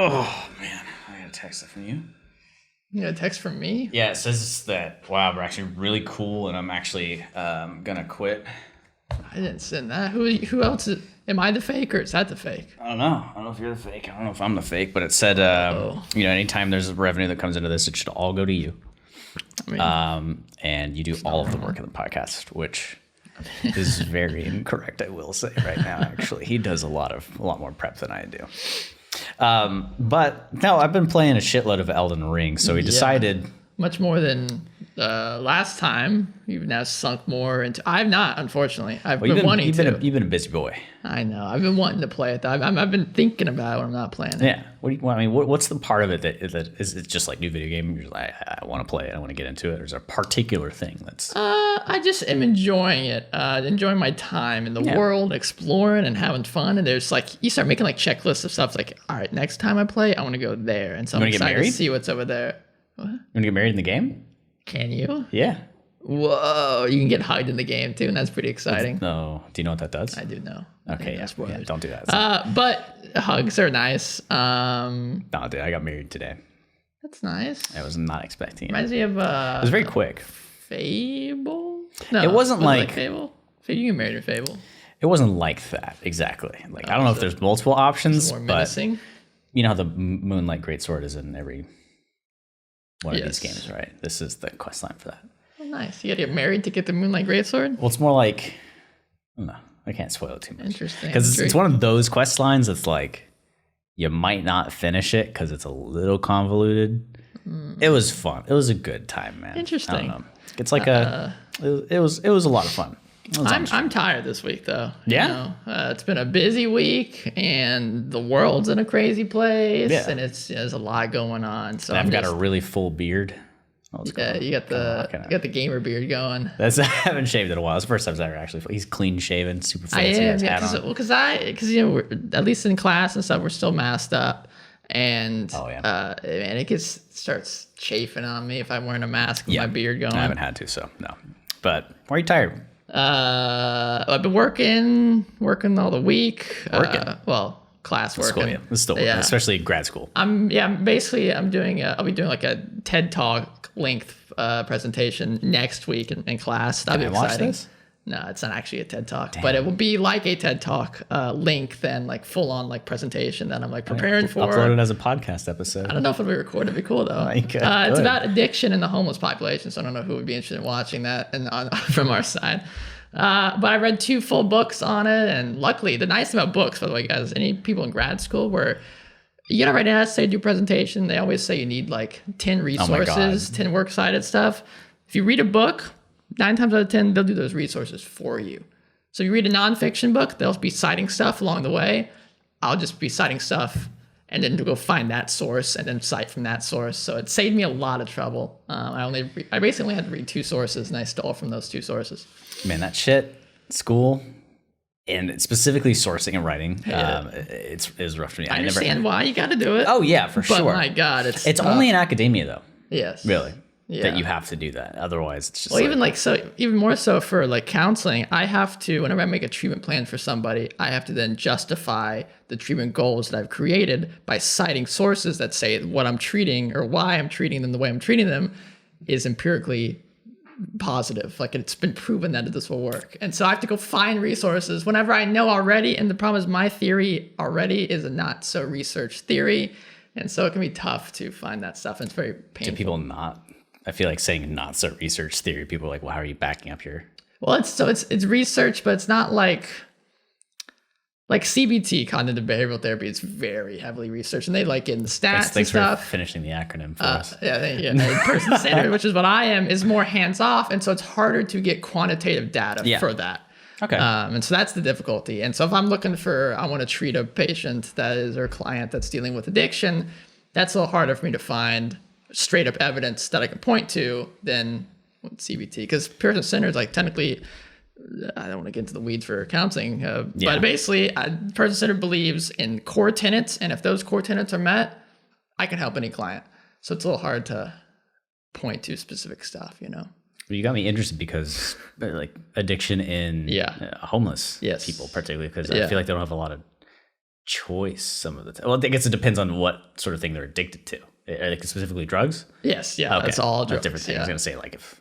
Oh, man. I got a text from you. You got a text from me? Yeah, it says that, wow, we're actually really cool, and I'm actually going to quit. I didn't send that. Who else is... Am I the fake, or is that the fake? I don't know. I don't know if you're the fake. I don't know if I'm the fake, but it said, anytime there's revenue that comes into this, it should all go to you. I mean, and you do all of the work in the podcast, which is very incorrect, I will say right now, actually. He does a lot more prep than I do. But no, I've been playing a shitload of Elden Ring, so we decided... Much more than last time. You've now sunk more into... I've not, unfortunately. I've been wanting to. You've been a busy boy. I know. I've been wanting to play it. I've been thinking about it when I'm not playing it. Yeah. What do you want? I mean, what's the part of it that is it just like new video game? You're like, I want to play it. I want to get into it. Or is there a particular thing that's... I just am enjoying it. Enjoying my time in the world, exploring and having fun. And there's like, you start making like checklists of stuff. It's like, all right, next time I play, I want to go there. And so I'm excited to see what's over there. What? You want to get married in the game? Can you? Yeah. Whoa, you can get hugged in the game too, and that's pretty exciting. No, do you know what that does? I do know. Okay, yeah, don't do that. But hugs are nice. No, dude, I got married today. That's nice. I was not expecting it. Reminds me of... it was very quick. Fable? No, it wasn't like Fable. You get married in Fable. It wasn't like that exactly. Like I don't know if there's multiple options, more menacing. But you know how the Moonlight Greatsword is in every one of these games, right? This is the quest line for that. Oh, nice. You got to get married to get the Moonlight Greatsword? Well, it's more like... No, I can't spoil it too much. Interesting. Because it's one of those quest lines that's like, you might not finish it because it's a little convoluted. It was fun. It was a good time, man. Interesting. I don't know. It's like it was a lot of fun. I'm tired this week, though. Yeah? You know, it's been a busy week, and the world's in a crazy place, and there's a lot going on. So I've got a really full beard. Yeah, you got the gamer beard going. I haven't shaved in a while. It's the first time I've ever actually. He's clean shaven, super fancy. I am, because you know, at least in class and stuff, we're still masked up, and man, it starts chafing on me if I'm wearing a mask with my beard going. I haven't had to, so no. But why are you tired? I've been working all the week. Class work. School, it's still working, especially grad school. I'll be doing like a TED Talk length presentation next week in class. That'll be exciting. Watch this? No, it's not actually a TED Talk, but it will be like a TED Talk length and like full on like presentation that I'm like preparing for. Upload it as a podcast episode. I don't know if it'll be recorded. It'd be cool though. It's about addiction in the homeless population, so I don't know who would be interested in watching that from our side. But I read 2 full books on it, and luckily, the nice thing about books, by the way, guys, any people in grad school where you gotta write an essay, do a presentation, they always say you need like 10 resources, 10 works cited stuff. If you read a book, 9 times out of 10, they'll do those resources for you. So if you read a nonfiction book, they'll be citing stuff along the way. I'll just be citing stuff and then to go find that source and then cite from that source. So it saved me a lot of trouble. I basically had to read 2 sources, and I stole from those 2 sources. Man, that shit, school, and specifically sourcing and writing, it's rough for me. I understand why you got to do it. Oh yeah, for sure. But my God, it's only in academia though. Yes. Really. Yeah. That you have to do that. Otherwise, it's just even more so for like counseling, I have to, whenever I make a treatment plan for somebody, I have to then justify the treatment goals that I've created by citing sources that say what I'm treating or why I'm treating them the way I'm treating them is empirically positive. Like it's been proven that this will work. And so I have to go find resources whenever I know already. And the problem is my theory already is a not so research theory. And so it can be tough to find that stuff. And it's very painful. Do people not? I feel like saying not so research theory. People are like, well, how are you backing up your... Well, it's research, but it's not like CBT, cognitive behavioral therapy. It's very heavily researched, and they like in the stats and stuff. For finishing the acronym for us. Person centered, which is what I am, is more hands off, and so it's harder to get quantitative data for that. Okay. And so that's the difficulty. And so if I'm looking I want to treat a patient or client that's dealing with addiction, that's a little harder for me to find straight up evidence that I can point to than with CBT, because person centered, like technically, I don't want to get into the weeds for counseling, but basically, person centered believes in core tenets, and if those core tenets are met, I can help any client. So it's a little hard to point to specific stuff, you know. Well, you got me interested because like addiction in homeless people, particularly because I feel like they don't have a lot of choice some of the time. Well, I guess it depends on what sort of thing they're addicted to. Are they specifically drugs? Yes, yeah, okay. That's all drugs. That's different thing. Yeah. I was gonna say like if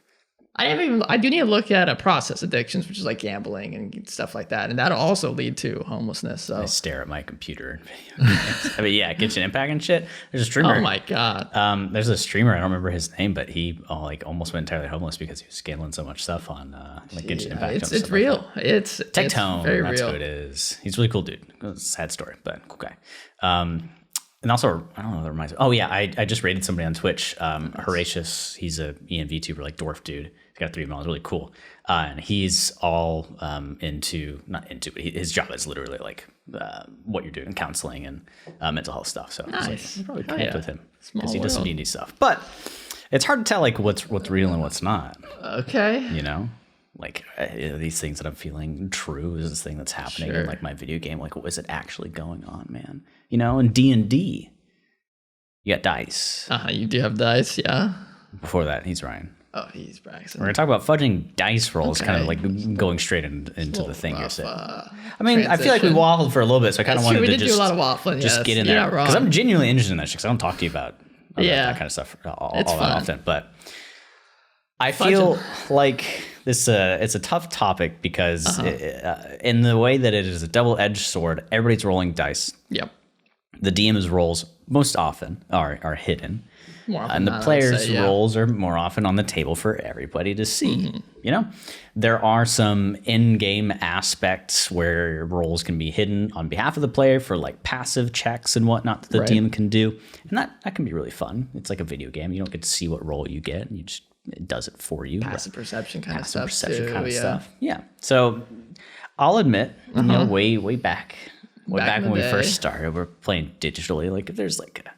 I do need to look at process addictions, which is like gambling and stuff like that, and that'll also lead to homelessness. So I stare at my computer. I mean, yeah, Genshin Impact and shit. There's a streamer. Oh my god. There's a streamer. I don't remember his name, but he almost went entirely homeless because he was scaling so much stuff on like Genshin Impact. It's real. Like it's Tectone. Very that's real. who it is. He's a really cool dude. Sad story, but cool guy. And also, I don't know, that reminds me. Oh, yeah, I just rated somebody on Twitch. Horatius, he's a ENV tuber, like dwarf dude. He's got 3 miles, really cool. And he's all not into, but his job is literally like what you're doing, counseling and mental health stuff. So nice. It's like, probably connect with him because he world. does some D&D stuff. But it's hard to tell like what's real and what's not. Okay. You know? Like these things that I'm feeling true is this thing that's happening in like my video game. Like, what is it actually going on, man? You know, in D&D, you got dice. You do have dice, yeah. Before that, he's Ryan. Oh, he's Braxton. We're gonna talk about fudging dice rolls, kind of like going straight into the thing you're saying. I mean, I feel like we waffled for a little bit, so I kind of wanted to do a lot of waffling. Just get in there because I'm genuinely interested in that shit. Because I don't talk to you about that kind of stuff all that often, but I feel like it's a tough topic because in the way that it is a double-edged sword, everybody's rolling dice. Yep. The DM's rolls most often are hidden. More often and the players' rolls are more often on the table for everybody to see. You know, there are some in-game aspects where rolls can be hidden on behalf of the player for like passive checks and whatnot that the DM can do, and that can be really fun. It's like a video game; you don't get to see what roll you get, and it does it for you. Passive perception kind of stuff. Perception kind of stuff. Yeah. So I'll admit, you know, way back when we first started, we're playing digitally. Like if there's like a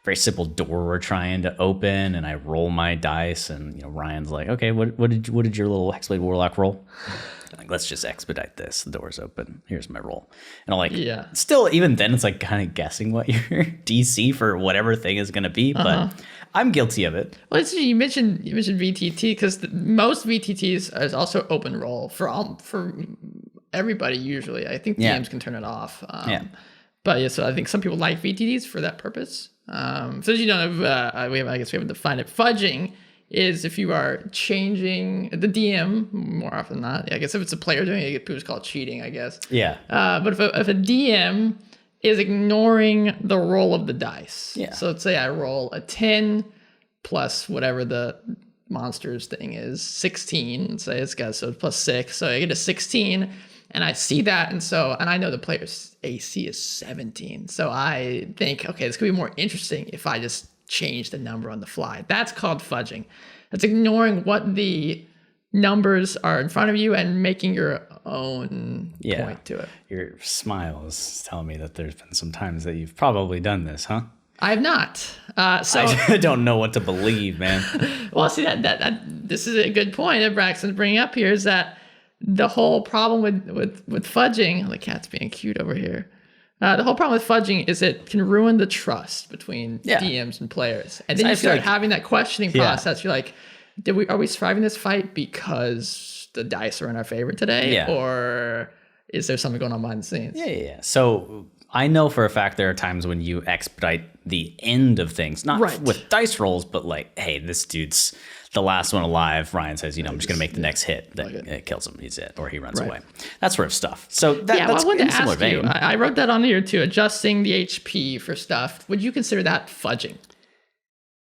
very simple door we're trying to open, and I roll my dice, and you know Ryan's like, okay, what did your little Hexblade Warlock roll? Like, let's just expedite this. The door's open. Here's my roll. And I'm like, still, even then, it's like kind of guessing what your DC for whatever thing is going to be. But I'm guilty of it. Well, you mentioned VTT because most VTTs is also open roll for everybody usually. I think DMs can turn it off. But yeah, so I think some people like VTTs for that purpose. So as you know, I guess we haven't defined it. Fudging is if you are changing the DM more often than not. I guess if it's a player doing it, people just call it cheating, I guess. Yeah. But if a DM is ignoring the roll of the dice. Yeah. So let's say I roll a 10 plus whatever the monster's thing is, 16. Let's say it's got so plus 6. So I get a 16 and I see that. And I know the player's AC is 17. So I think, okay, this could be more interesting if I just change the number on the fly. That's called fudging. That's ignoring what the numbers are in front of you and making your own point to it. Your smile is telling me that there's been some times that you've probably done this, huh? I have not. So I don't know what to believe, man. Well, see that this is a good point that Braxton's bringing up here is that the whole problem with fudging, the cat's being cute over here. The whole problem with fudging is it can ruin the trust between DMs and players. And then you start having that questioning process. You're like, are we surviving this fight because the dice are in our favor today? Yeah. Or is there something going on behind the scenes? Yeah. So I know for a fact there are times when you expedite the end of things, not with dice rolls, but like, hey, this dude's the last one alive. Ryan says, I'm just going to make the next hit that kills him. He's it, or he runs away. That sort of stuff. So that's I wanted to similar ask vein. you. I wrote that on here too. Adjusting the HP for stuff. Would you consider that fudging?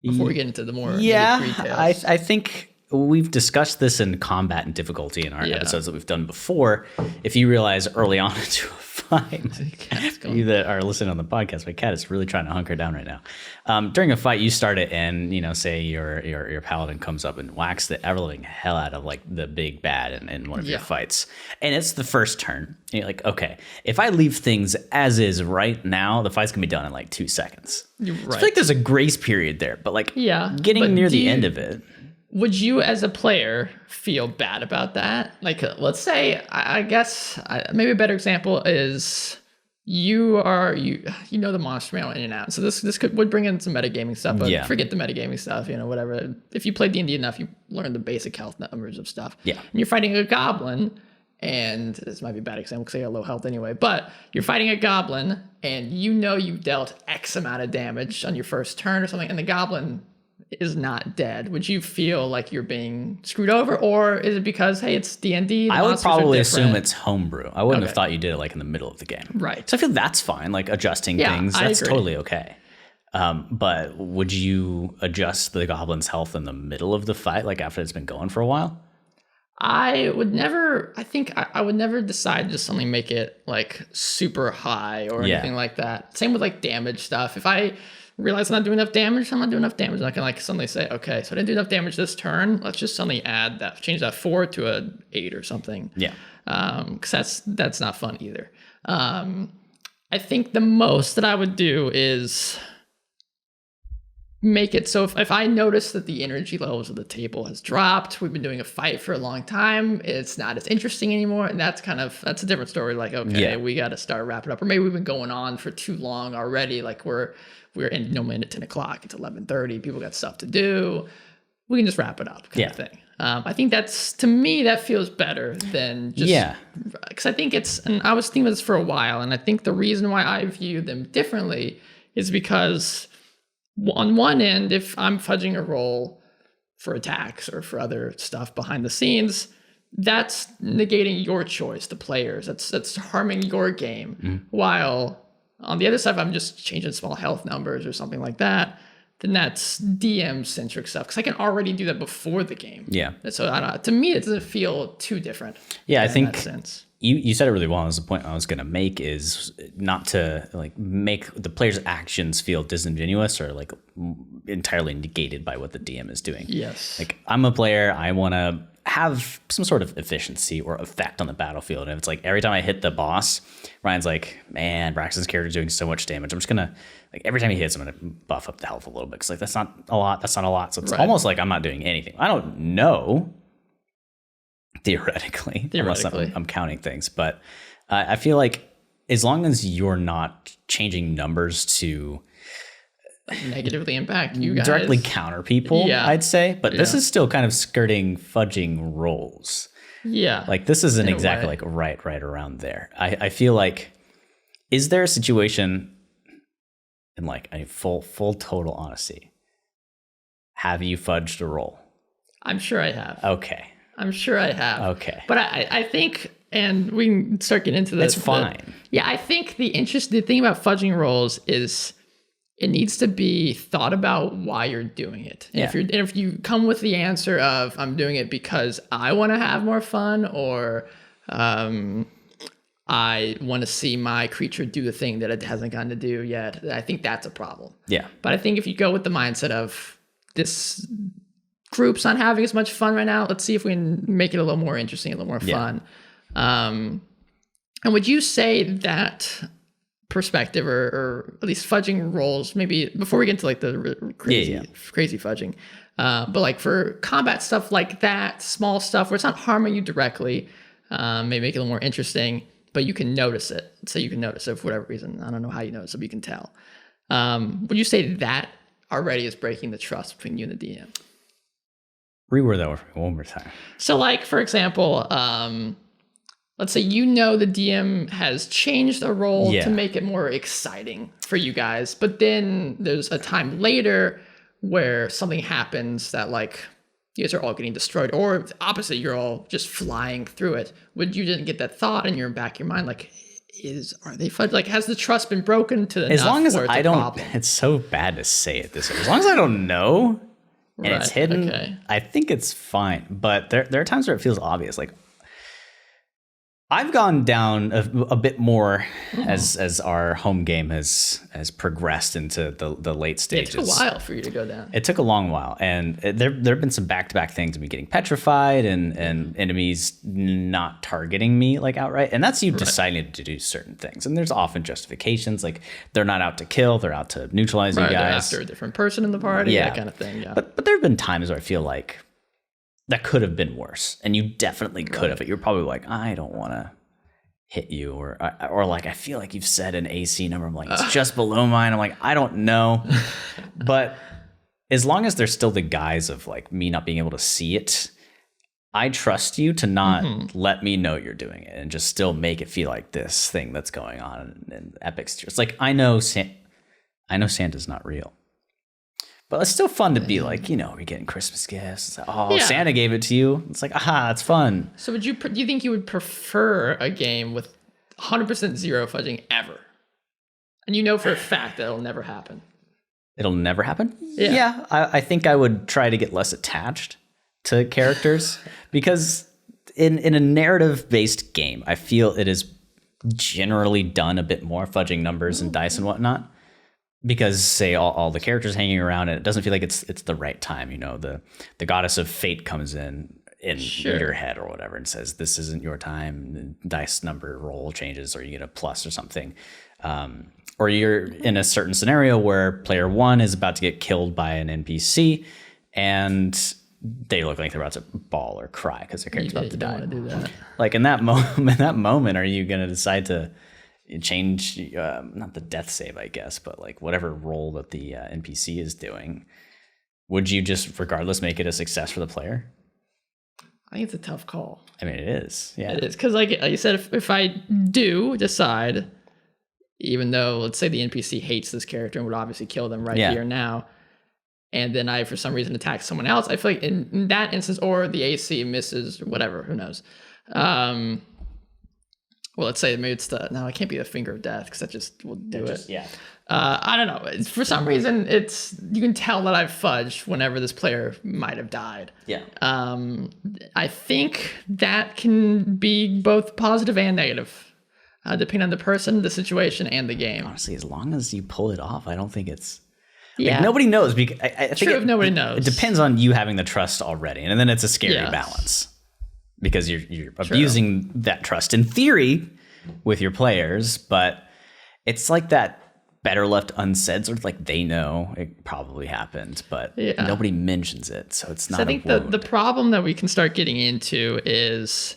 Before we get into the more details. I think we've discussed this in combat and difficulty in our episodes that we've done before. If you realize early on into a fight, you that are listening on the podcast, my cat is really trying to hunker down right now. During a fight, you start it, and say your paladin comes up and whacks the ever-living hell out of like the big bad in one of your fights, and it's the first turn. And you're like, okay, if I leave things as is right now, the fight's gonna be done in like 2 seconds. So I feel like there's a grace period there, but like getting near the end of it. Would you, as a player, feel bad about that? Like, let's say, I guess, maybe a better example is you know the monster manual in and out. So this would bring in some metagaming stuff, but forget the metagaming stuff, whatever. If you play D&D enough, you learn the basic health numbers of stuff. Yeah. And you're fighting a goblin, and this might be a bad example because they got low health anyway, but you're fighting a goblin, and you've dealt X amount of damage on your first turn or something, and the goblin is not dead, would you feel like you're being screwed over, or is it because, hey, it's D&D? I would probably assume it's homebrew. I wouldn't have thought you did it like in the middle of the game. Right. So I feel that's fine. Like adjusting things, that's totally okay. But would you adjust the goblin's health in the middle of the fight, like after it's been going for a while? I would never decide to just suddenly make it like super high or anything like that. Same with like damage stuff. If I realize I'm not doing enough damage, I'm not doing enough damage. I can like suddenly say, okay, so I didn't do enough damage this turn. Let's just suddenly change that 4 to a 8 or something. Yeah. Because that's not fun either. I think the most that I would do is make it so if I notice that the energy levels of the table has dropped, we've been doing a fight for a long time, it's not as interesting anymore, and that's a different story. Like, okay, we got to start wrapping up, or maybe we've been going on for too long already. Like we're in no minute 10 o'clock, it's 11:30, people got stuff to do, we can just wrap it up kind of thing. I think to me that feels better than just because I think and I was thinking about this for a while, and I think the reason why I view them differently is because on one end, if I'm fudging a roll for attacks or for other stuff behind the scenes, that's negating your choice, the players. That's harming your game. Mm-hmm. While on the other side, if I'm just changing small health numbers or something like that, then that's DM-centric stuff, because I can already do that before the game. Yeah. So to me, it doesn't feel too different. Yeah, I think you said it really well. As the point I was going to make is not to like make the player's actions feel disingenuous or like entirely negated by what the DM is doing. Yes. Like I'm a player, I want to have some sort of efficiency or effect on the battlefield. And it's like every time I hit the boss, Ryan's like, man, Braxton's character's doing so much damage. I'm just going to, like every time he hits, I'm going to buff up the health a little bit. Cause like that's not a lot. So it's almost like I'm not doing anything. I don't know. Theoretically, unless I'm counting things. But I feel like as long as you're not changing numbers to negatively impact you guys, directly counter people, I'd say. But this is still kind of skirting fudging rolls. Yeah. Like this isn't exactly like right around there. I feel like, is there a situation in like a full total honesty? Have you fudged a roll? I'm sure I have. Okay. I'm sure I have. Okay. But I think, and we can start getting into this. It's fine. I think the thing about fudging rolls is it needs to be thought about why you're doing it. And if you come with the answer of I'm doing it because I want to have more fun, or I want to see my creature do the thing that it hasn't gotten to do yet, I think that's a problem. Yeah. But I think if you go with the mindset of this group's not having as much fun right now, let's see if we can make it a little more interesting, a little more fun. And would you say that perspective, or at least fudging rolls, maybe before we get into like the crazy fudging, but like for combat stuff like that, small stuff where it's not harming you directly, maybe make it a little more interesting, but you can notice it. So you can notice it for whatever reason. I don't know how you notice it, but you can tell. Would you say that already is breaking the trust between you and the DM? Reword that one more time. So like, for example, let's say the DM has changed a role to make it more exciting for you guys, but then there's a time later where something happens that like you guys are all getting destroyed, or the opposite, you're all just flying through it. Would you didn't get that thought in your back of your mind, like, are they fudged? Like, has the trust been broken to the as long as I don't problem? It's so bad to say it this way. As long as I don't know and it's hidden, I think it's fine. But there are times where it feels obvious. Like I've gone down a bit more as our home game has progressed into the late stages. It took a while for you to go down. It took a long while, and there have been some back-to-back things of me getting petrified and enemies not targeting me like outright, and that's you deciding to do certain things. And there's often justifications, like they're not out to kill, they're out to neutralize you guys. They're after a different person in the party, that kind of thing. Yeah. But there have been times where I feel like that could have been worse, and you definitely could have. But you're probably like, I don't want to hit you, or like I feel like you've said an AC number. I'm like, it's just below mine. I'm like, I don't know. But as long as there's still the guise of like me not being able to see it, I trust you to not let me know you're doing it and just still make it feel like this thing that's going on in Epic's. It's like, I know Santa's not real, but it's still fun to be like, you're getting Christmas gifts. It's like, Santa gave it to you. It's like, it's fun. So do you think you would prefer a game with 100% zero fudging ever? And for a fact that it'll never happen. It'll never happen? Yeah. I think I would try to get less attached to characters because in a narrative-based game, I feel it is generally done a bit more fudging numbers and dice and whatnot because, say, all the characters hanging around, and it doesn't feel like it's the right time. The goddess of fate comes in your head or whatever and says, this isn't your time. The dice number roll changes or you get a plus or something. Or you're in a certain scenario where player 1 is about to get killed by an NPC and they look like they're about to bawl or cry because their character's about to die. Do that. Like in that moment, are you going to decide to change, not the death save, I guess, but like whatever role that the NPC is doing? Would you just, regardless, make it a success for the player? I think it's a tough call. I mean, it is. Yeah, it is. Because like you said, if I do decide, even though let's say the NPC hates this character and would obviously kill them here now, and then I for some reason attack someone else, I feel like in that instance, or the AC misses or whatever, who knows. Well, let's say maybe it's it can't be the finger of death because that just will do it. Yeah. I don't know. For some reason, you can tell that I've fudged whenever this player might have died. Yeah. I think that can be both positive and negative, depending on the person, the situation, and the game. Honestly, as long as you pull it off, I don't think it's... Like, nobody knows. Because I think if nobody knows. It depends on you having the trust already. And then it's a scary balance. Because you're abusing that trust in theory with your players, but it's like that better left unsaid, sort of like they know it probably happened, but nobody mentions it, so it's not. So I think the problem that we can start getting into is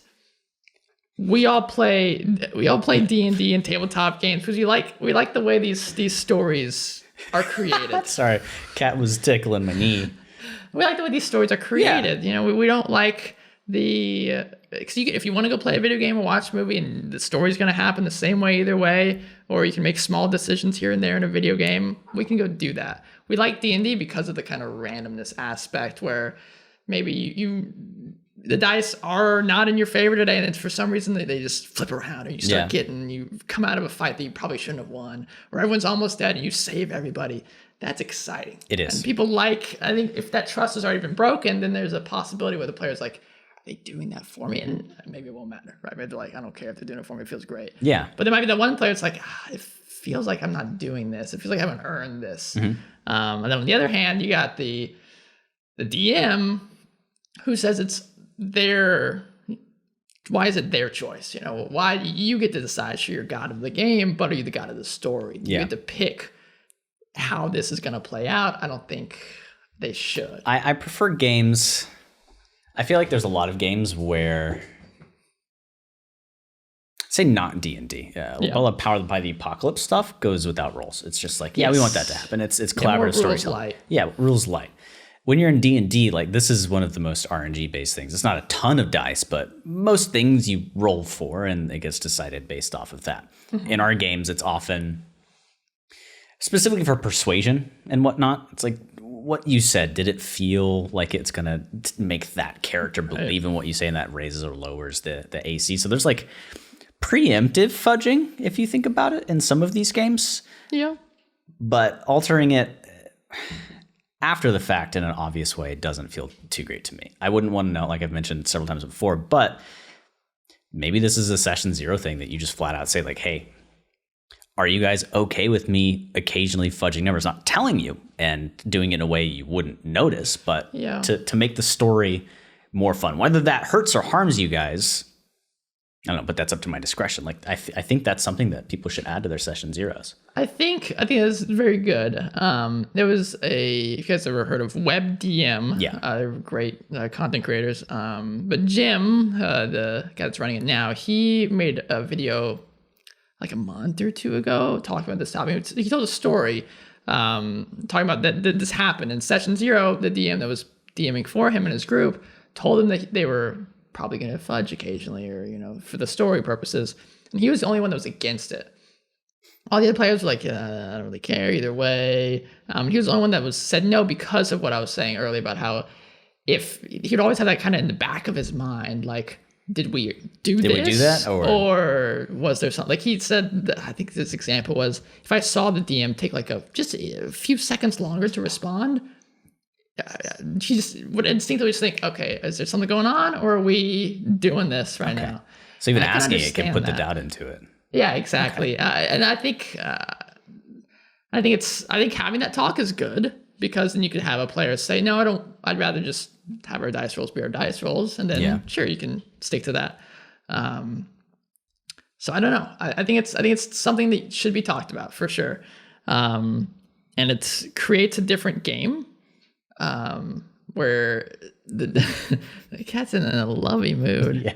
we all play D&D and tabletop games because we like the way these stories are created. Sorry, cat was tickling my knee. We like the way these stories are created. We don't like because if you want to go play a video game or watch a movie and the story's going to happen the same way either way, or you can make small decisions here and there in a video game, we can go do that. We like D&D because of the kind of randomness aspect where maybe the dice are not in your favor today and it's for some reason they just flip around and you come out of a fight that you probably shouldn't have won, or everyone's almost dead and you save everybody. That's exciting. It is. And people I think if that trust has already been broken, then there's a possibility where the player's like, are they doing that for me? And maybe it won't matter, right? Maybe they're like, I don't care if they're doing it for me. It feels great. Yeah. But there might be that one player that's like, it feels like I'm not doing this. It feels like I haven't earned this. Mm-hmm. And then on the other hand, you got the DM who says why is it their choice? Why do you get to decide? Sure, you're God of the game, but are you the God of the story? You get to pick how this is going to play out. I don't think they should. I prefer games... I feel like there's a lot of games where, say not D&D, all the Powered by the Apocalypse stuff goes without rules. It's just like, we want that to happen. It's collaborative storytelling. Rules light. When you're in D&D, like this is one of the most RNG based things. It's not a ton of dice, but most things you roll for and it gets decided based off of that. Mm-hmm. In our games, it's often specifically for persuasion and whatnot. It's like, what you said, did it feel like it's going to make that character believe in what you say, and that raises or lowers the AC? So there's like preemptive fudging, if you think about it, in some of these games. Yeah. But altering it after the fact in an obvious way doesn't feel too great to me. I wouldn't want to know, like I've mentioned several times before, but maybe this is a session 0 thing that you just flat out say like, hey, are you guys okay with me occasionally fudging numbers? Not telling you and doing it in a way you wouldn't notice, but to make the story more fun. Whether that hurts or harms you guys, I don't know, but that's up to my discretion. Like I think that's something that people should add to their session 0s. I think that's very good. There was if you guys ever heard of WebDM, they're great content creators. But Jim, the guy that's running it now, he made a video like a month or 2 ago talking about this topic. He told a story talking about that this happened in session 0. The DM that was DMing for him and his group told him that they were probably going to fudge occasionally, or for the story purposes. And he was the only one that was against it. All the other players were like, I don't really care either way. He was the only one that said no because of what I was saying earlier about how if he'd always have that kind of in the back of his mind, like, did we do that, or was there something? Like he said, I think this example was, if I saw the DM take like just a few seconds longer to respond, she just would instinctively just think, okay, is there something going on, or are we doing this right now? So even asking it can put the doubt into it. Yeah, exactly. And I think having that talk is good, because then you could have a player say, no, I'd rather just have our dice rolls be our dice rolls. And then sure, you can stick to that. So I don't know. I think it's something that should be talked about for sure. And it creates a different game, where the cat's in a lovey mood.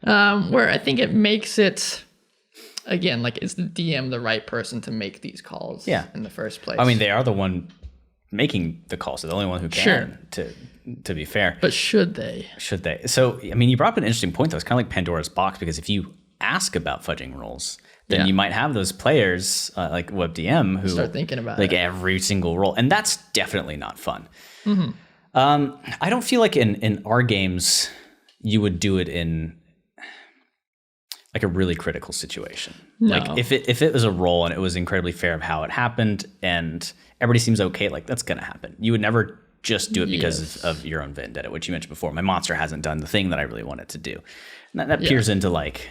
Where I think it makes it, again, like, is the DM the right person to make these calls in the first place? I mean, they are the one making the calls. So the only one who can, to be fair. But should they? So, I mean, you brought up an interesting point, though. It's kind of like Pandora's box, because if you ask about fudging rolls, then you might have those players like WebDM who start thinking about like every single roll. And that's definitely not fun. Mm-hmm. I don't feel like in our games, you would do it in like a really critical situation. No. Like if it was a roll and it was incredibly fair of how it happened and everybody seems okay, like that's going to happen. You would never just do it because of your own vendetta, which you mentioned before. My monster hasn't done the thing that I really wanted to do. And that peers into like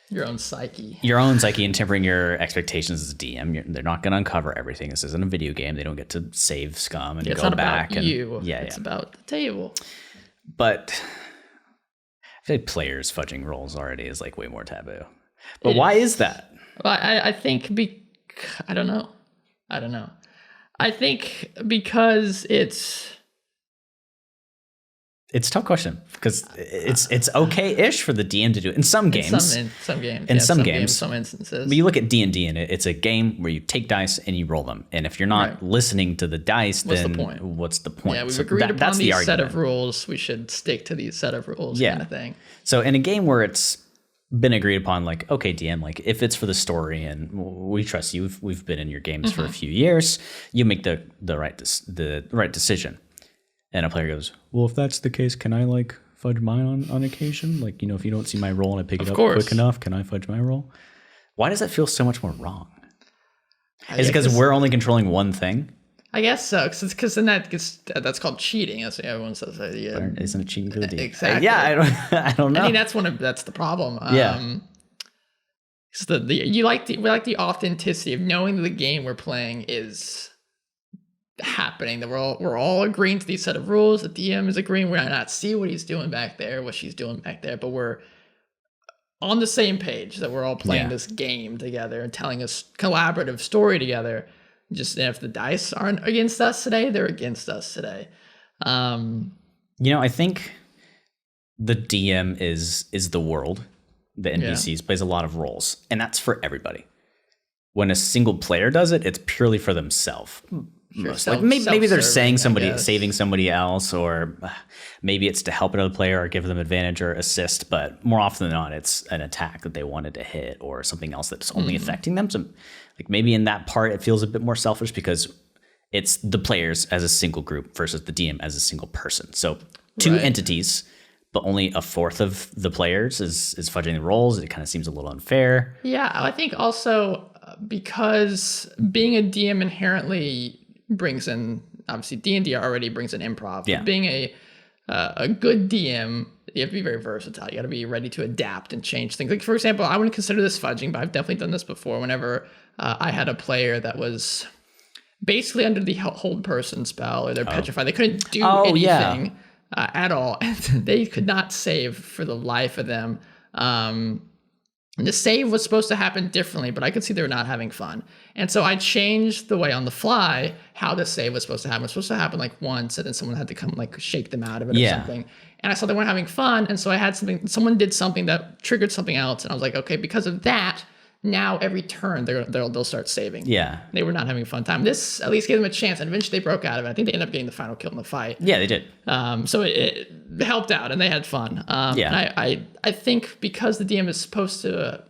your own psyche and tempering your expectations as a DM. They're not going to uncover everything. This isn't a video game. They don't get to save scum and go back. It's about the table. But I feel like players fudging rolls already is like way more taboo. But why is that? Well, I think I don't know. I think because it's a tough question, because it's okay-ish for the DM to do it in some games. In some games, some instances. But you look at D&D and it's a game where you take dice and you roll them. And if you're not listening to the dice, then what's the point? Yeah, we've agreed upon these set of rules. We should stick to these set of rules, kind of thing. So in a game where it's been agreed upon, like, okay, DM, like if it's for the story and we trust you, we've been in your games for a few years, you make the right decision. And a player goes, well, if that's the case, can I like fudge mine on occasion? Like, if you don't see my roll and I pick it up quick enough, can I fudge my roll? Why does that feel so much more wrong? Is it because we're only controlling one thing? I guess so, because then that's called cheating. That's what everyone says. Isn't it cheating for the DM? Exactly. Yeah, I don't know. I think that's the problem. So we like the authenticity of knowing that the game we're playing is happening, that we're all agreeing to these set of rules. The DM is agreeing. We might not see what he's doing back there, what she's doing back there, but we're on the same page, that we're all playing this game together and telling a collaborative story together. Just if the dice aren't against us today, they're against us today. I think the DM is the world. The NPCs plays a lot of roles, and that's for everybody. When a single player does it, it's purely for themselves. Like maybe they're saving somebody else, or maybe it's to help another player or give them advantage or assist. But more often than not, it's an attack that they wanted to hit or something else that's only affecting them. So, like maybe in that part, it feels a bit more selfish because it's the players as a single group versus the DM as a single person. So two entities, but only a fourth of the players is fudging the rolls. It kind of seems a little unfair. Yeah, I think also because being a DM inherently brings in, obviously D&D already brings in improv. Yeah. Being a good DM, you have to be very versatile. You got to be ready to adapt and change things. Like, for example, I wouldn't consider this fudging, but I've definitely done this before. Whenever I had a player that was basically under the hold person spell, or they're petrified, they couldn't do anything at all. And they could not save for the life of them. And the save was supposed to happen differently, but I could see they were not having fun. And so I changed the way on the fly how the save was supposed to happen. It was supposed to happen like once, and then someone had to come like shake them out of it or something. And I saw they weren't having fun, and so I had someone did something that triggered something else, and I was like, okay, because of that, now every turn they'll start saving. Yeah. They were not having a fun time. This at least gave them a chance, and eventually they broke out of it. I think they ended up getting the final kill in the fight. Yeah, they did. So it helped out, and they had fun. Yeah. And I think because the DM is supposed to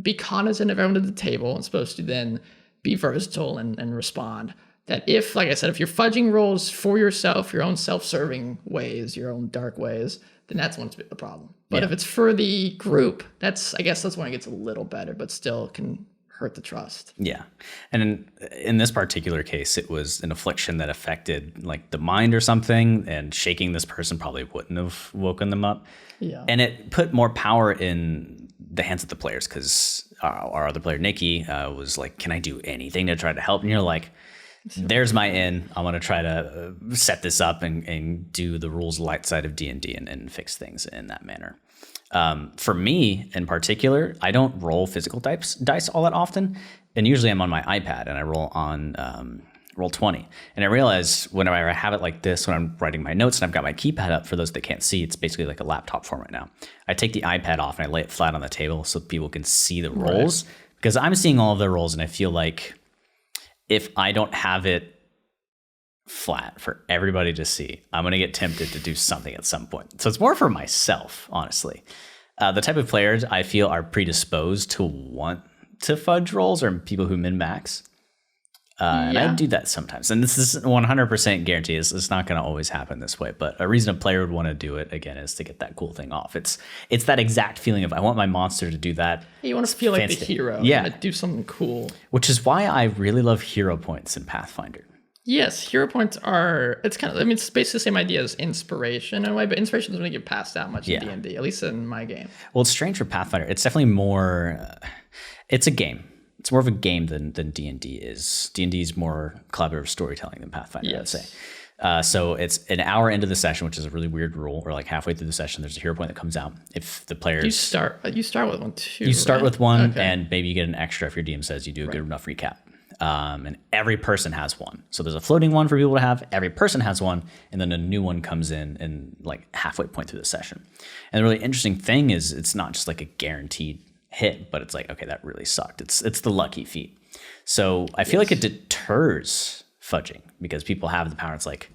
be cognizant of everyone at the table and supposed to then be versatile and respond, that if, like I said, if you're fudging rolls for yourself, your own self-serving ways, your own dark ways, then that's when it's a problem. But if it's for the group, I guess that's when it gets a little better, but still can hurt the trust. Yeah. And in this particular case, it was an affliction that affected like the mind or something, and shaking this person probably wouldn't have woken them up. Yeah. And it put more power in the hands of the players, because our other player, Nikki, was like, can I do anything to try to help? And you're like, there's my in. I'm going to try to set this up and do the rules light side of D&D and fix things in that manner. For me in particular, I don't roll physical dice all that often. And usually I'm on my iPad and I roll on Roll20. And I realize whenever I have it like this, when I'm writing my notes and I've got my keypad up, for those that can't see, it's basically like a laptop format now. I take the iPad off and I lay it flat on the table so people can see the rolls, because I'm seeing all of the rolls, and I feel like if I don't have it flat for everybody to see, I'm going to get tempted to do something at some point. So it's more for myself, honestly. The type of players I feel are predisposed to want to fudge rolls are people who min-max. And I do that sometimes. And this is 100% guarantee. It's not going to always happen this way. But a reason a player would want to do it, again, is to get that cool thing off. It's that exact feeling of, I want my monster to do that. You want to feel like the hero. Yeah. Do something cool. Which is why I really love hero points in Pathfinder. Yes, hero points are, it's basically the same idea as inspiration in a way, but inspiration doesn't really get passed that much in D&D, at least in my game. Well, it's strange for Pathfinder. It's definitely more, it's a game. It's more of a game than D&D is. D&D is more collaborative storytelling than Pathfinder, I'd say. So it's an hour into the session, which is a really weird rule, or like halfway through the session, there's a hero point that comes out. If the players... You start with one too, You start with one, and maybe you get an extra if your DM says you do a good enough recap. And every person has one. So there's a floating one for people to have. Every person has one, and then a new one comes in and like halfway point through the session. And the really interesting thing is it's not just like a guaranteed hit, but it's like, okay, that really sucked. It's the lucky feat. So I feel like it deters fudging, because people have the power. It's like,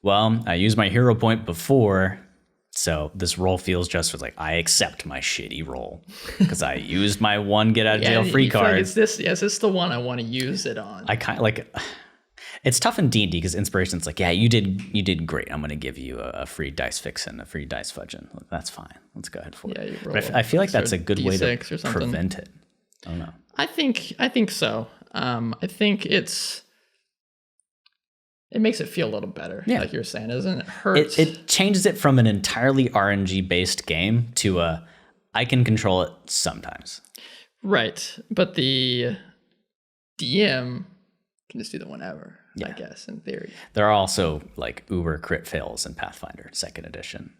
well, I used my hero point before, so this roll feels just like I accept my shitty roll because I used my one get out of jail free card. Like, is this the one I want to use it on? I kind of like. It's tough in D&D because inspiration's like, yeah, you did great. I'm going to give you a free dice fix and a free dice fudging. That's fine. Let's go ahead for it. But I feel like that's a good way to prevent it. I don't know. I think so. I think it makes it feel a little better, like you're saying. It doesn't hurt. It changes it from an entirely RNG-based game to I can control it sometimes. Right. But the DM can just do that whenever, I guess, in theory. There are also like uber crit fails in Pathfinder 2nd edition.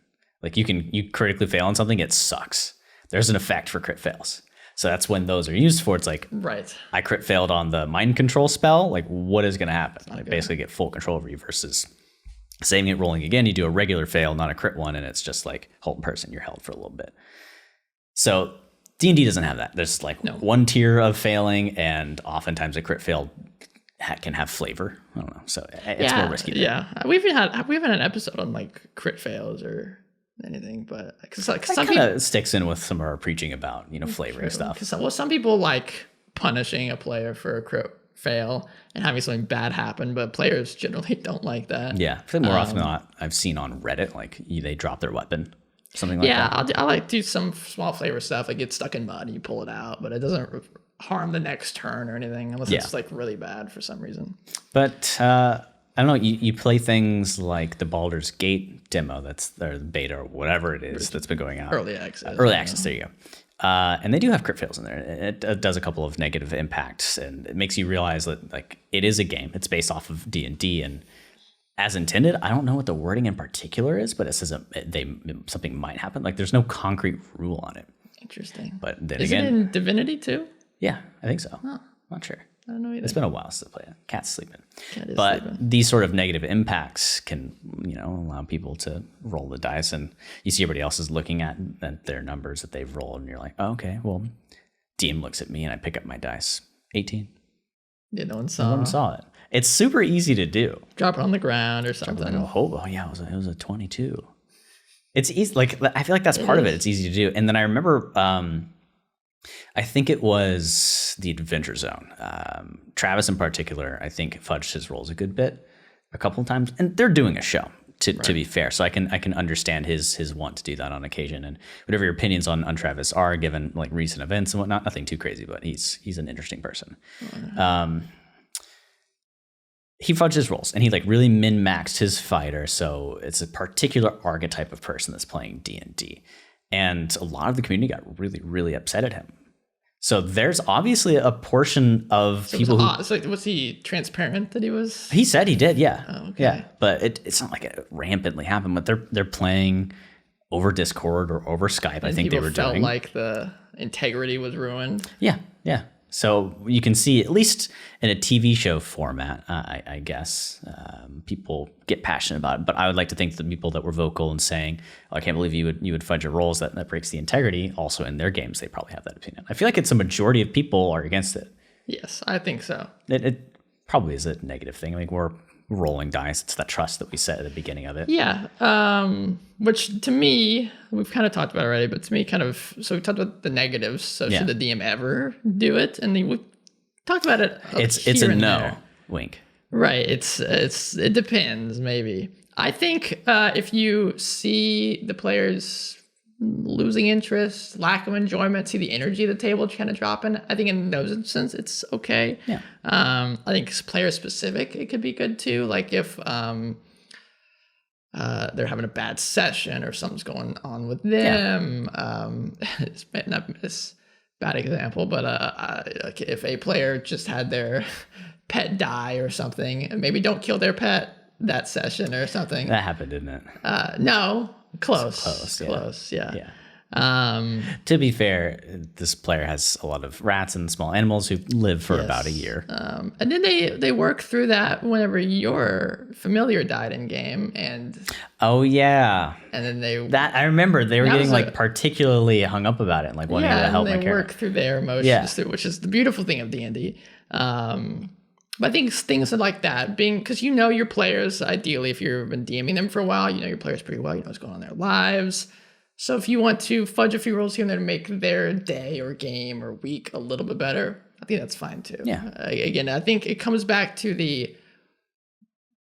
Like you critically fail on something, it sucks. There's an effect for crit fails. So that's when those are used for. It's like, I crit failed on the mind control spell. Like, what is going to happen? I basically get full control over you, versus saving it, rolling again. You do a regular fail, not a crit one, and it's just like, hold person, you're held for a little bit. So D&D doesn't have that. There's like one tier of failing, and oftentimes a crit fail can have flavor. I don't know. So it's more risky. Yeah. We haven't had an episode on like crit fails or anything, but because like some people sticks in with some of our preaching about flavoring stuff. Because some people like punishing a player for a crit fail and having something bad happen, but players generally don't like that. Yeah, I think more often than not, I've seen on Reddit like they drop their weapon, something like that. I like do some small flavor stuff, like get stuck in mud and you pull it out, but it doesn't harm the next turn or anything unless it's like really bad for some reason. But I don't know, you play things like the Baldur's Gate demo or the beta or whatever it is that's been going out. Early access, there you go. And they do have crit fails in there. It does a couple of negative impacts, and it makes you realize that like it is a game. It's based off of D&D, and as intended. I don't know what the wording in particular is, but it says something might happen. Like there's no concrete rule on it. Interesting. But then is again, it in Divinity too? Yeah, I think so. Huh. Not sure. I don't know either. It's been a while since I played it. Cat's sleeping. Cat is but sleeping. These sort of negative impacts can, allow people to roll the dice, and you see everybody else is looking at their numbers that they've rolled, and you're like, oh, okay, well, DM looks at me and I pick up my dice. 18. Yeah, no one saw. No one saw it. It's super easy to do. Drop it on the ground or something. Oh yeah, it was a 22. It's easy. Like, I feel like that's part of it. It's easy to do. And then I remember, I think it was the Adventure Zone. Travis in particular, I think fudged his rolls a good bit, a couple of times, and they're doing a show. To be fair, so I can understand his want to do that on occasion, and whatever your opinions on Travis are, given like recent events and whatnot, nothing too crazy, but he's an interesting person. He fudged his rolls, and he like really min-maxed his fighter, so it's a particular archetype of person that's playing D&D, and a lot of the community got really, really upset at him. So there's obviously a portion of people who... So was he transparent that he was... He said he did, yeah. Oh, okay. Yeah, but it's not like it rampantly happened, but they're playing over Discord or over Skype, I think they were doing. Felt like the integrity was ruined. Yeah. So you can see, at least in a TV show format, I guess, people get passionate about it. But I would like to think the people that were vocal and saying, "Oh, I can't believe you would fudge your rolls, that breaks the integrity," also in their games, they probably have that opinion. I feel like it's a majority of people are against it. Yes, I think so. It probably is a negative thing. I mean, we're rolling dice. It's that trust that we set at the beginning of it. Yeah. Which to me, we've kind of talked about already, but to me so we talked about the negatives. So should the DM ever do it? And we talked about it. It's a no there. Wink. Right. It depends maybe. I think if you see the players losing interest, lack of enjoyment, see the energy of the table kind of dropping, I think in those instances it's okay. Yeah. I think player specific it could be good too. Like if they're having a bad session or something's going on with them. It's a bad example, but like if a player just had their pet die or something, and maybe don't kill their pet that session or something. That happened, didn't it? No. Close. Yeah. To be fair, this player has a lot of rats and small animals who live for about a year. And then they work through that whenever your familiar died in game, and and then I remember they were getting like particularly hung up about it, and like wanting to help my character. They work through their emotions through, which is the beautiful thing of D&D. But I think things like that, because your players, ideally, if you've been DMing them for a while, you know your players pretty well, you know what's going on in their lives. So if you want to fudge a few rolls here and there to make their day or game or week a little bit better, I think that's fine too. Yeah. Again, I think it comes back to the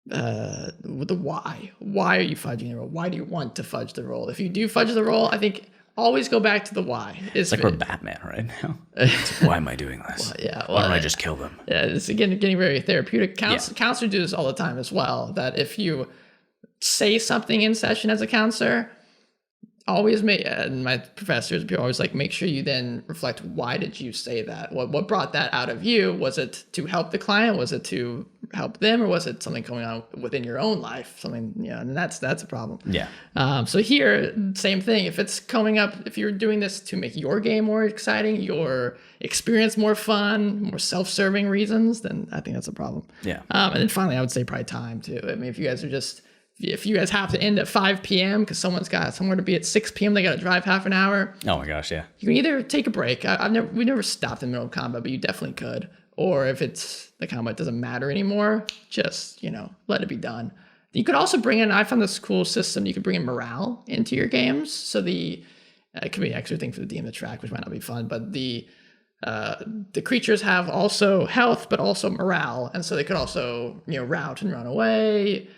why. Why are you fudging the roll? Why do you want to fudge the roll? If you do fudge the roll, I think always go back to the why. It's like we're Batman right now. Why am I doing this? Why don't I just kill them? Yeah, it's again getting very therapeutic. Counselors do this all the time as well. That if you say something in session as a counselor, always and my professors always make sure you then reflect, why did you say that? What brought that out of you? Was it to help the client? Was it to help them? Or was it something going on within your own life? Something, and that's a problem. Yeah. So here, same thing. If it's coming up, if you're doing this to make your game more exciting, your experience more fun, more self-serving reasons, then I think that's a problem. Yeah. And then finally, I would say probably time too. I mean, if you guys have to end at 5 p.m. because someone's got somewhere to be at 6 p.m., they got to drive half an hour. Oh my gosh, yeah. You can either take a break. We never stopped in the middle of combat, but you definitely could. Or if it's the combat doesn't matter anymore, just let it be done. You could also bring in. I found this cool system. You could bring in morale into your games. So it could be an extra thing for the DM to track, which might not be fun. But the creatures have also health, but also morale, and so they could also rout and run away.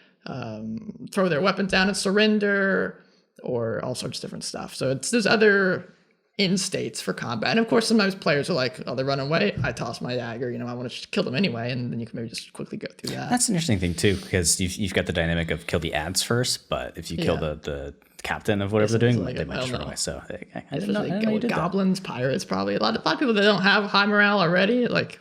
Throw their weapons down and surrender, or all sorts of different stuff. So there's other end states for combat. And of course, sometimes players are like, oh, they're running away, I toss my dagger, I want to just kill them anyway. And then you can maybe just quickly go through that. That's an interesting thing too, because you've got the dynamic of kill the ads first, but if you kill the captain of whatever they're doing, they might just run away. So I didn't know goblins, pirates, probably a lot of people that don't have high morale already, like,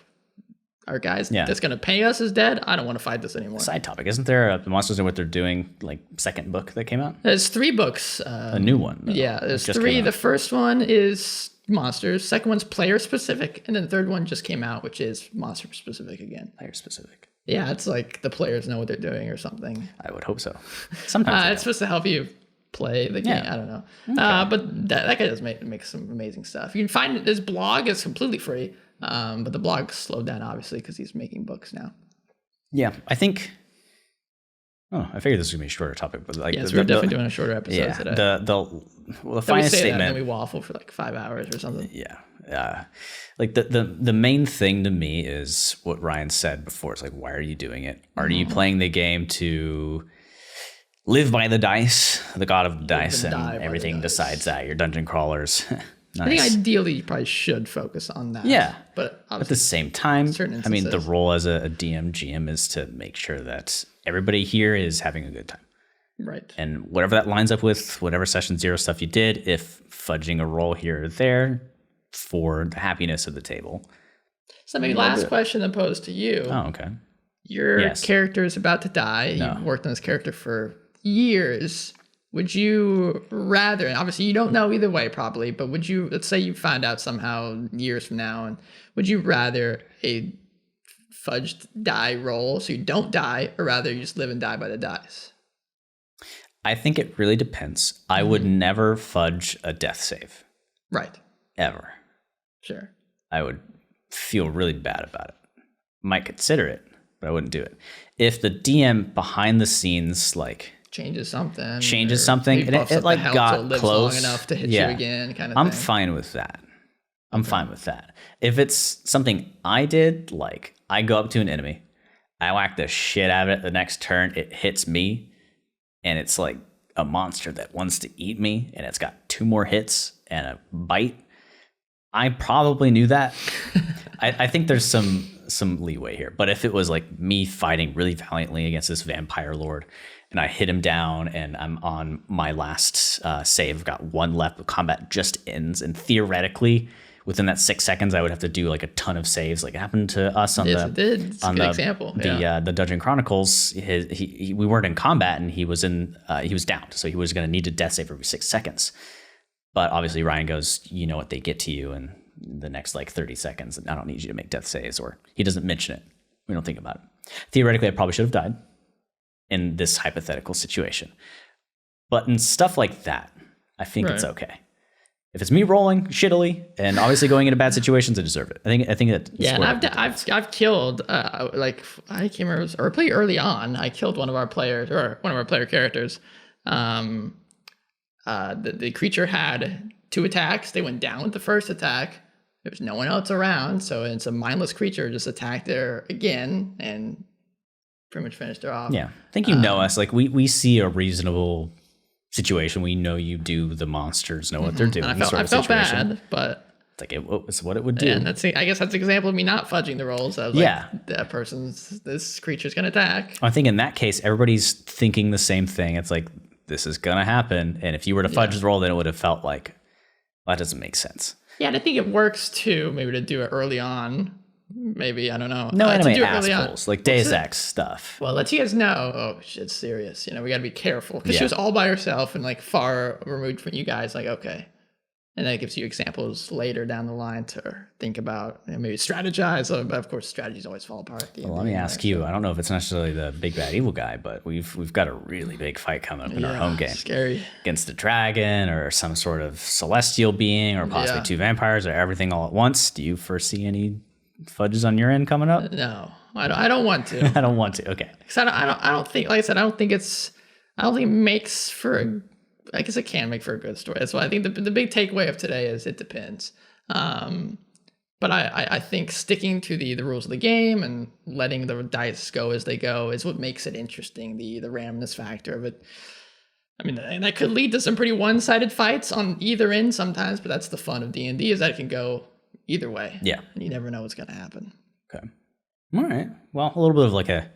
our guys that's going to pay us is dead. I don't want to fight this anymore. Side topic. Isn't there a Monsters and What They're Doing, second book that came out? There's 3 books. A new one. Yeah, there's 3. The first one is Monsters. Second one's player specific. And then the third one just came out, which is monster specific again. Player specific. Yeah, it's like the players know what they're doing or something. I would hope so. Sometimes it's supposed to help you play the game. I don't know. But that guy does make some amazing stuff. You can find his blog is completely free, but the blog slowed down obviously because he's making books now. Yeah, I think. Oh, I figured this was gonna be a shorter topic, but like, yes, we're definitely doing a shorter episode today. The finance statement. And then we waffle for like 5 hours or something. Yeah, like the main thing to me is what Ryan said before. It's like, why are you doing it? Are you playing the game to live by the dice, the god of the dice, and everything decides that? Your dungeon crawlers. Nice. I think ideally you probably should focus on that. Yeah, but at the same time, I mean, the role as a DM, GM is to make sure that everybody here is having a good time. Right. And whatever that lines up with, whatever session 0 stuff you did, if fudging a roll here or there for the happiness of the table. So maybe last question to pose to you. Oh, okay. Your character is about to die. You've worked on this character for years. Would you rather, and obviously you don't know either way probably, but would you, let's say you find out somehow years from now, and would you rather a fudged die roll so you don't die, or rather you just live and die by the dice? I think it really depends. I would never fudge a death save. Right. Ever. Sure. I would feel really bad about it. Might consider it, but I wouldn't do it. If the DM behind the scenes, like, changes something, and it like got close long enough to hit you again, kind of I'm thing. fine with that. I'm fine with that. If it's something I did, like I go up to an enemy, I whack the shit out of it, the next turn it hits me, and it's like a monster that wants to eat me, and it's got 2 more hits and a bite, I probably knew that. I think there's some leeway here. But if it was like me fighting really valiantly against this vampire lord, and I hit him down, and I'm on my last save, got 1 left, the combat just ends, and theoretically, within that 6 seconds, I would have to do like a ton of saves, like it happened to us on the Dungeon Chronicles. We weren't in combat, and he was downed, so he was going to need to death save every 6 seconds. But obviously, Ryan goes, you know what, they get to you in the next like 30 seconds, and I don't need you to make death saves, or he doesn't mention it. We don't think about it. Theoretically, I probably should have died in this hypothetical situation. But in stuff like that, I think it's okay. If it's me rolling shittily and obviously going into bad situations, I deserve it. I think that. Yeah, and I've killed like I can't remember, or pretty early on, I killed one of our players, or one of our player characters. The creature had 2 attacks. They went down with the first attack. There was no one else around, so it's a mindless creature just attacked her again and pretty much finished her off. Yeah, I think you know us. Like we see a reasonable situation. We know you do. The monsters know what they're doing. I felt bad, but it's like it's what it would do. And I guess that's an example of me not fudging the rolls. I was like, this creature's gonna attack. I think in that case, everybody's thinking the same thing. It's like, this is gonna happen, and if you were to fudge the roll, then it would have felt like, well, that doesn't make sense. Yeah, and I think it works too, maybe to do it early on. Maybe, I don't know. No anime assholes, like Deus Ex stuff. Well, let you guys know, oh, shit's serious. You know, we got to be careful. Because she was all by herself and like far removed from you guys. Like, okay. And then it gives you examples later down the line to think about and maybe strategize. But of course, strategies always fall apart. Well, let me ask you. I don't know if it's necessarily the big bad evil guy, but we've got a really big fight coming up in our home game. Scary. Against a dragon or some sort of celestial being or possibly 2 vampires or everything all at once. Do you foresee any fudges on your end coming up? No, I don't want to. I don't want to. Okay. Because I don't think, like I said, I don't think it makes for I guess it can make for a good story. That's why I think the big takeaway of today is it depends. But I think sticking to the rules of the game and letting the dice go as they go is what makes it interesting. The randomness factor of it. I mean, and that could lead to some pretty one-sided fights on either end sometimes, but that's the fun of D&D, is that it can go either way. Yeah. And you never know what's going to happen. Okay. All right. Well, a little bit of like I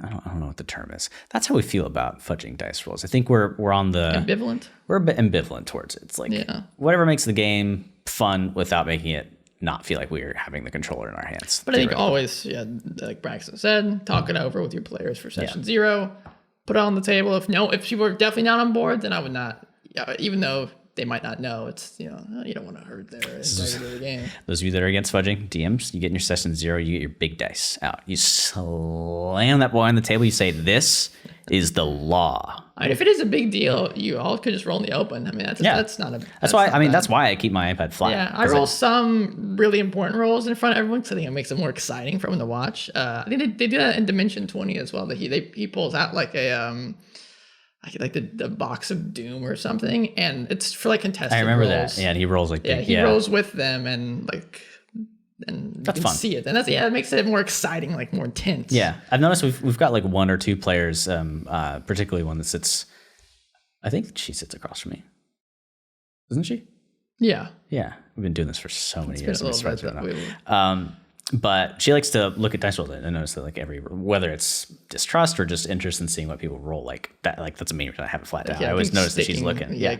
don't know what the term is. That's how we feel about fudging dice rolls. I think we're on the ambivalent. We're a bit ambivalent towards it. It's like whatever makes the game fun without making it not feel like we're having the controller in our hands. But I think always, like Braxton said, talk it over with your players for session 0. Put it on the table. If you were definitely not on board, then I would not. Even though they might not know, it's you don't want to hurt their integrity of the game. Those of you that are against fudging, DMs, you get in your session 0, you get your big dice out. You slam that boy on the table. You say, "This is the law." if it is a big deal, you all could just roll in the open. I mean, that's not a. That's why. I mean, that's why I keep my iPad flat. Yeah, I roll some really important rolls in front of everyone because I think it makes it more exciting for them to watch. I think they do that in Dimension 20 as well. That he pulls out like a like the box of Doom or something, and it's for like contested. I remember rolls. that. Yeah, and he rolls like he rolls with them and like. And that's you can fun. See it, and it makes it more exciting, like more intense. Yeah, I've noticed we've got like 1 or 2 players, particularly one that sits. I think she sits across from me, isn't she? Yeah. Yeah, we've been doing this for so many years. Bit but she likes to look at dice rolls and notice that like whether it's distrust or just interest in seeing what people roll, like that, like that's a main reason I have it flat down. I always notice that she's looking. I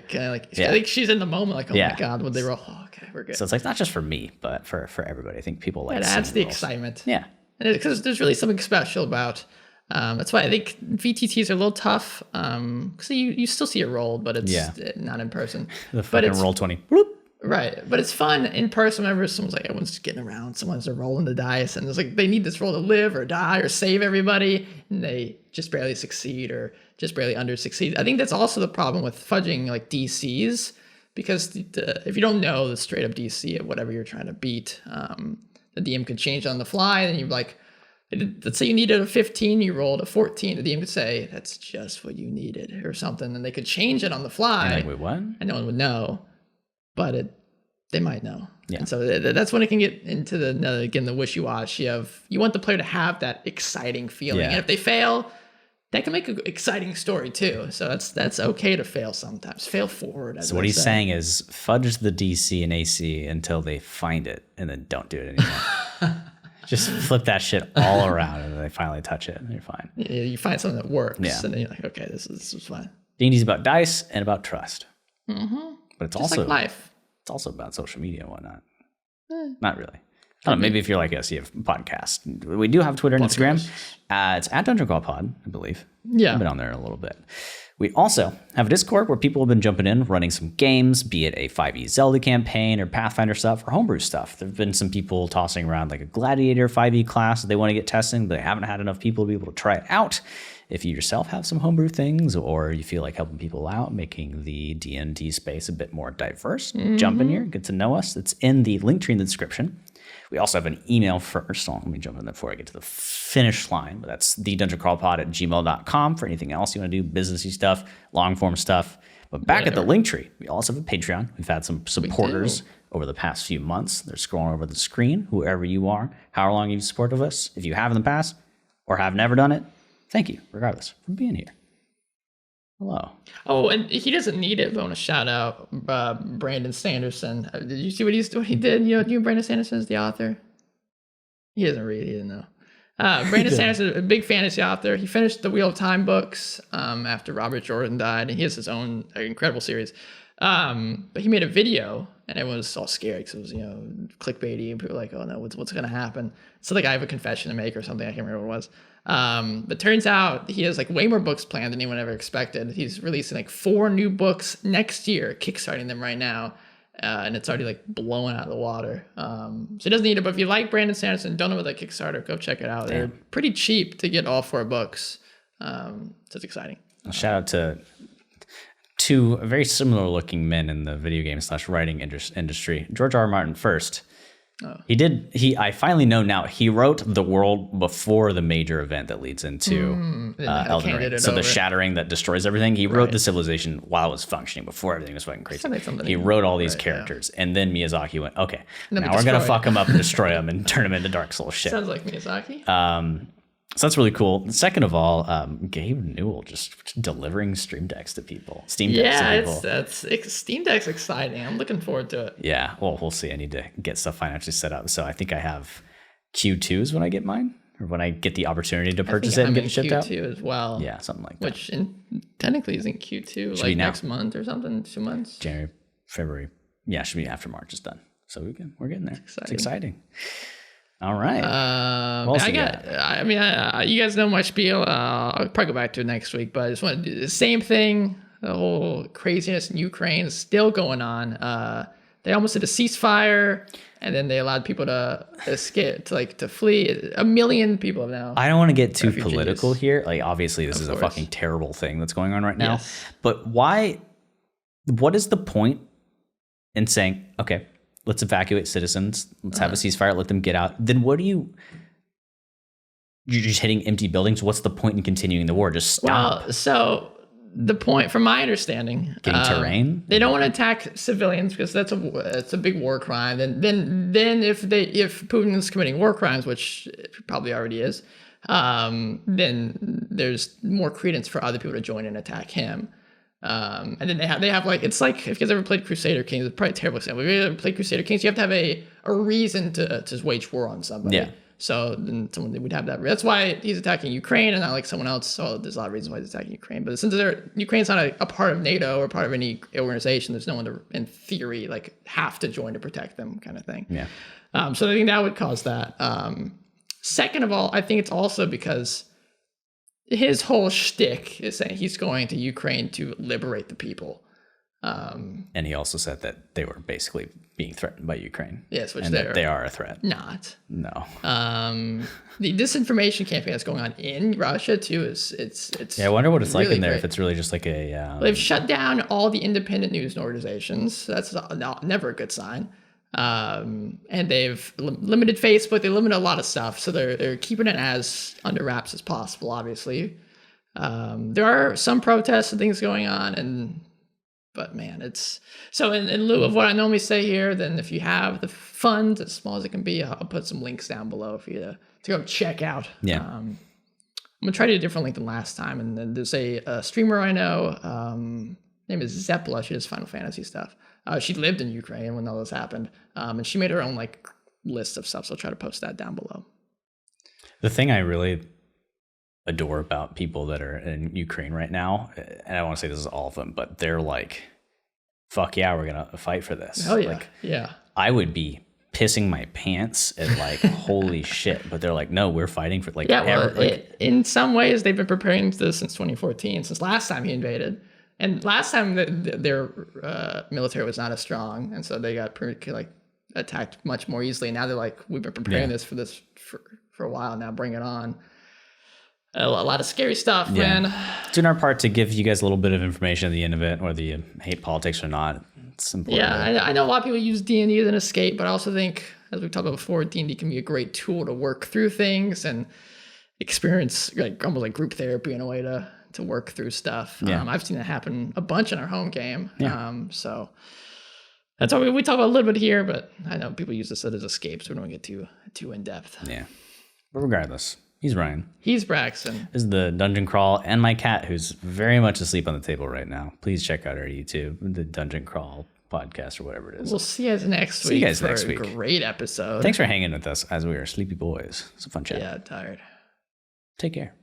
think she's in the moment, like, oh my god, would they roll? Oh, okay, we're good. So it's like not just for me, but for everybody. I think people like. It adds the rolls. Excitement. Yeah, because there's really something special about. That's why I think VTTs are a little tough. Because you still see it rolled, but it's not in person. The fucking roll 20. Bloop. Right, but it's fun in person whenever someone's like, everyone's just getting around, someone's rolling the dice, and it's like they need this roll to live or die or save everybody, and they just barely succeed or just barely under succeed. I think that's also the problem with fudging like DCs, because if you don't know the straight up DC of whatever you're trying to beat, the DM could change on the fly, and you're like, let's say you needed a 15, you rolled a 14, the DM could say, that's just what you needed or something, and they could change it on the fly. And wait, what? And no one would know. But they might know. Yeah. And so that's when it can get into the wishy-washy of you want the player to have that exciting feeling. Yeah. And if they fail, that can make an exciting story too. So that's okay to fail sometimes. Fail forward. So what he's saying is fudge the DC and AC until they find it and then don't do it anymore. Just flip that shit all around and then they finally touch it and you're fine. You find something that works. Yeah. And then you're like, okay, this is fine. D&D's about dice and about trust. Mm-hmm. But it's just also like life. It's also about social media and whatnot. Not really. I don't know. Maybe if you're like us, you have podcasts. We do have Twitter and Instagram. It's at Dungeon Crawl Pod, I believe. Yeah. I've been on there a little bit. We also have a Discord where people have been jumping in, running some games, be it a 5e Zelda campaign or Pathfinder stuff or homebrew stuff. There have been some people tossing around like a Gladiator 5e class that they want to get testing, but they haven't had enough people to be able to try it out. If you yourself have some homebrew things or you feel like helping people out, making the D&D space a bit more diverse, jump in here, get to know us. It's in the link tree in the description. We also have an email first. So let me jump in there before I get to the finish line. But that's thedungeoncrawlpod@gmail.com for anything else you want to do, businessy stuff, long form stuff. But back at the link tree, we also have a Patreon. We've had some supporters over the past few months. They're scrolling over the screen, whoever you are, however long you've supported us. If you have in the past or have never done it, thank you, regardless, for being here. Hello. Oh, and he doesn't need it, but I want to shout out Brandon Sanderson. Did you see what he did? You know Brandon Sanderson is the author? He doesn't read, he didn't know. Brandon Sanderson, a big fantasy author. He finished the Wheel of Time books after Robert Jordan died, and he has his own incredible series. But he made a video, and everyone was all scared because it was, clickbaity, and people were like, oh no, what's going to happen? So like I have a confession to make or something, I can't remember what it was. But turns out he has like way more books planned than anyone ever expected. He's releasing like 4 new books next year, kickstarting them right now. And it's already like blowing out of the water. So he doesn't need it, but if you like Brandon Sanderson, don't know about that Kickstarter, go check it out. They're pretty cheap to get all 4 books. So it's exciting. Shout out to 2 very similar looking men in the video game / writing industry. George R. R. Martin first. Oh. I finally know now, he wrote the world before the major event that leads into Elden Ring. So the shattering that destroys everything, he wrote the civilization while it was functioning, before everything was fucking crazy. He wrote all these characters, and then Miyazaki went, okay, now we're going to fuck them up and destroy them and turn them into Dark Souls shit. Sounds like Miyazaki. So that's really cool. Second of all, Gabe Newell just delivering Steam Decks to people. Steam Deck's exciting. I'm looking forward to it. Yeah, well, we'll see. I need to get stuff financially set up. So I think I have Q2s when I get mine, or when I get the opportunity to purchase it and get it shipped out. Q2 as well. Yeah, something like that. Which technically isn't Q2, like next month or something, 2 months. January, February. Yeah, should be after March is done. So we're getting there. It's exciting. All right. You guys know my spiel. I'll probably go back to it next week, but I just want to do the same thing. The whole craziness in Ukraine is still going on. They almost did a ceasefire, and then they allowed people to escape, to flee. 1 million people have now. I don't want to get too political here. Like, obviously, this is a fucking terrible thing that's going on right now. Yes. But why? What is the point in saying, okay, let's evacuate citizens, let's have a ceasefire, let them get out? Then what do you? You're just hitting empty buildings. What's the point in continuing the war? Just stop. Well, so the point, from my understanding, getting terrain. They don't want to attack civilians because it's a big war crime. Then if Putin is committing war crimes, which it probably already is, then there's more credence for other people to join and attack him. And then they have like, it's like, if you guys ever played Crusader Kings, it's probably a terrible example. If you ever played Crusader Kings, you have to have a reason to wage war on somebody. Yeah. So then someone would have that. That's why he's attacking Ukraine and not like someone else. So there's a lot of reasons why he's attacking Ukraine. But since Ukraine's not a part of NATO or part of any organization, there's no one to, in theory, like have to join to protect them, kind of thing. Yeah. So I think that would cause that. Second of all, I think it's also because his whole shtick is saying he's going to Ukraine to liberate the people. And he also said that they were basically being threatened by Ukraine. Yes, which they are a threat. Not. No. The disinformation campaign that's going on in Russia too it's. Yeah, I wonder what it's really like in there. great. If it's really just like a. They've shut down all the independent news organizations. That's never a good sign. And they've limited Facebook. They limited a lot of stuff, so they're keeping it as under wraps as possible. Obviously, there are some protests and things going on, but man, it's so in lieu of what I normally say here. Then if you have the funds, as small as it can be, I'll put some links down below for you to go check out. Yeah. I'm gonna try to do a different link than last time. And then there's a streamer I know. Name is Zepla. She does Final Fantasy stuff. She lived in Ukraine when all this happened, and she made her own like list of stuff. So I'll try to post that down below. The thing I really adore about people that are in Ukraine right now, and I want to say this is all of them, but they're like, fuck yeah, we're gonna fight for this. Oh yeah, like, yeah. I would be pissing my pants at like holy shit, but they're like, no, we're fighting for like. Yeah, well, in some ways they've been preparing for this since 2014, since last time he invaded. And last time their military was not as strong, and so they got attacked much more easily. And now they're like, we've been preparing this for a while now. Bring it on. A lot of scary stuff, man. Doing our part to give you guys a little bit of information at the end of it, whether you hate politics or not. It's important. Yeah, I know a lot of people use D&D as an escape, but I also think, as we've talked about before, D&D can be a great tool to work through things and experience like almost like group therapy in a way to work through stuff. Yeah. I've seen it happen a bunch in our home game. Yeah. So that's why we talk about a little bit here, but I know people use this as escape, so we don't get too in depth. Yeah. But regardless, he's Ryan. He's Braxton. This is the Dungeon Crawl and my cat, who's very much asleep on the table right now. Please check out our YouTube, the Dungeon Crawl podcast or whatever it is. We'll see you guys next week. See you guys for next a week. Great episode. Thanks for hanging with us as we are sleepy boys. It's a fun chat. Yeah, tired. Take care.